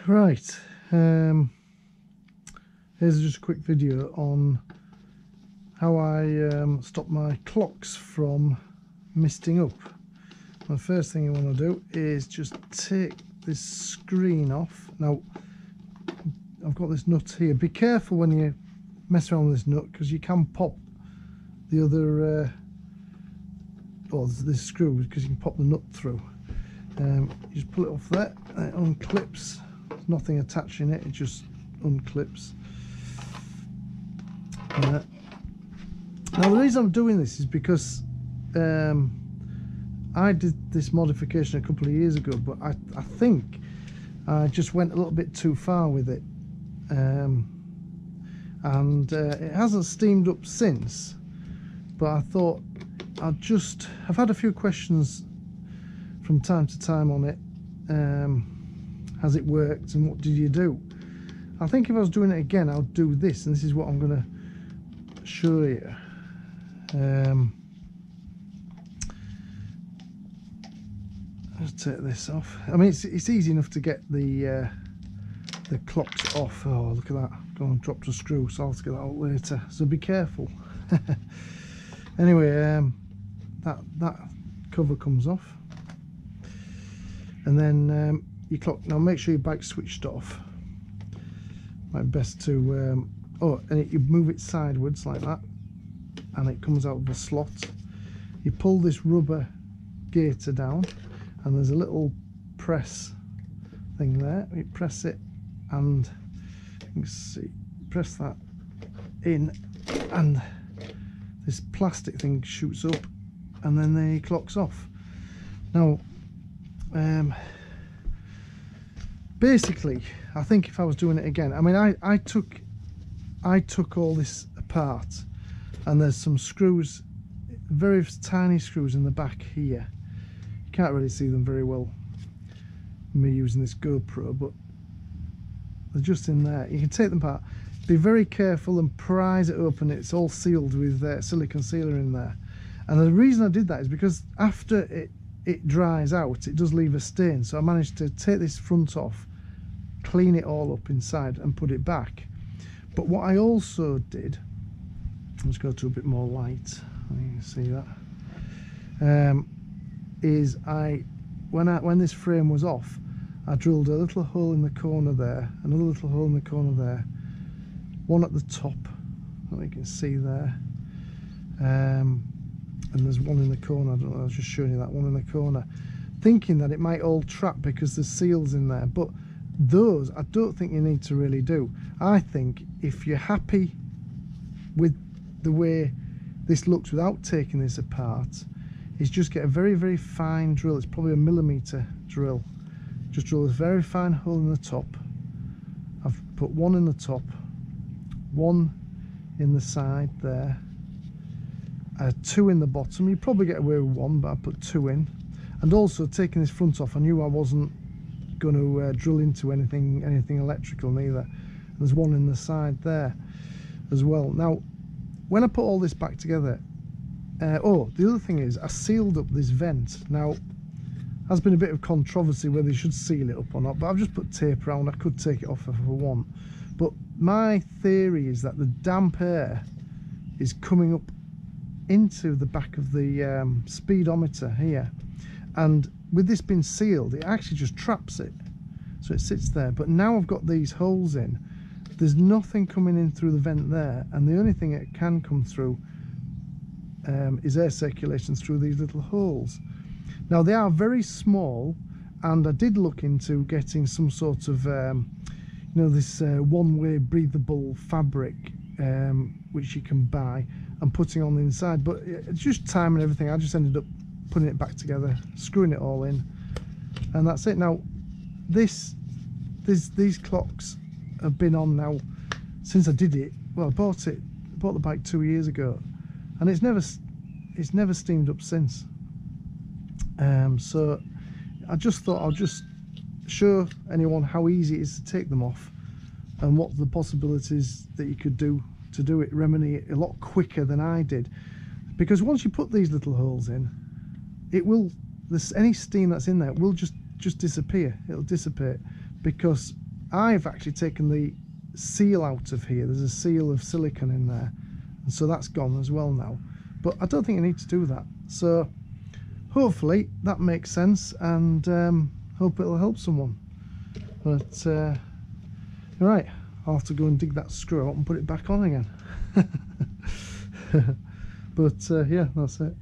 Right, here's just a quick video on how I stop my clocks from misting up. The first thing you want to do is just take this screen off. Now I've got this nut here. Be careful when you mess around with this nut, because you can pop the other or this screw, because you can pop the nut through. You just pull it off there and it unclips. There's nothing attaching it, it just unclips. Now the reason I'm doing this is because I did this modification a couple of years ago, but I think I just went a little bit too far with it, and it hasn't steamed up since. But I thought I've had a few questions from time to time on it. Has it worked, and what did you do? I think if I was doing it again, I'll do this, and this is what I'm going to show you. Let's take this off. I mean, it's easy enough to get the clocks off. Oh, look at that! Go on, dropped a screw, so I'll have to get that out later. So be careful. Anyway, that cover comes off, and then your clock. Now make sure your bike's switched off. Might be best to you move it sideways like that, and it comes out of the slot. You pull this rubber gaiter down, and there's a little press thing there. You press it, and you can see, press that in, and this plastic thing shoots up, and then the clock's off. Now basically, I think if I was doing it again, I mean, I took all this apart, and there's some screws, very tiny screws in the back here. You can't really see them very well, me using this GoPro, but they're just in there. You can take them apart. Be very careful and prise it open. It's all sealed with silicone sealer in there. And the reason I did that is because after it dries out, it does leave a stain. So I managed to take this front off, clean it all up inside, and put it back. But what I also did, let's go to a bit more light, you can see that, is when this frame was off, I drilled a little hole in the corner there, another little hole in the corner there, one at the top that you can see there, and there's one in the corner. I don't know, I was just showing you that one in the corner, thinking that it might all trap because there's seals in there. But those I don't think you need to really do. I think if you're happy with the way this looks without taking this apart, is just get a very, very fine drill. It's probably a 1mm drill. Just drill a very fine hole in the top. I've put one in the top, one in the side there, two in the bottom. You probably get away with one, but I put two in. And also, taking this front off, I knew I wasn't going to drill into anything electrical neither. And there's one in the side there as well. Now when I put all this back together, the other thing is I sealed up this vent. Now there's been a bit of controversy whether you should seal it up or not, but I've just put tape around. I could take it off if I want, but my theory is that the damp air is coming up into the back of the speedometer here, and with this being sealed, it actually just traps it, so it sits there. But now I've got these holes in, there's nothing coming in through the vent there, and the only thing it can come through is air circulation through these little holes. Now they are very small, and I did look into getting some sort of this one-way breathable fabric which you can buy and putting on the inside, but it's just time and everything. I just ended up putting it back together, screwing it all in, and that's it. Now these clocks have been on now since I did it. Well, I bought the bike 2 years ago, and it's never steamed up since. So I just thought I'll just show anyone how easy it is to take them off, and what the possibilities that you could do to do it, remedy it a lot quicker than I did. Because once you put these little holes in, it will, any steam that's in there will just disappear. It'll dissipate, because I've actually taken the seal out of here. There's a seal of silicone in there, and so that's gone as well now, but I don't think I need to do that. So hopefully that makes sense, and hope it'll help someone. But right, I'll have to go and dig that screw out and put it back on again. But yeah, that's it.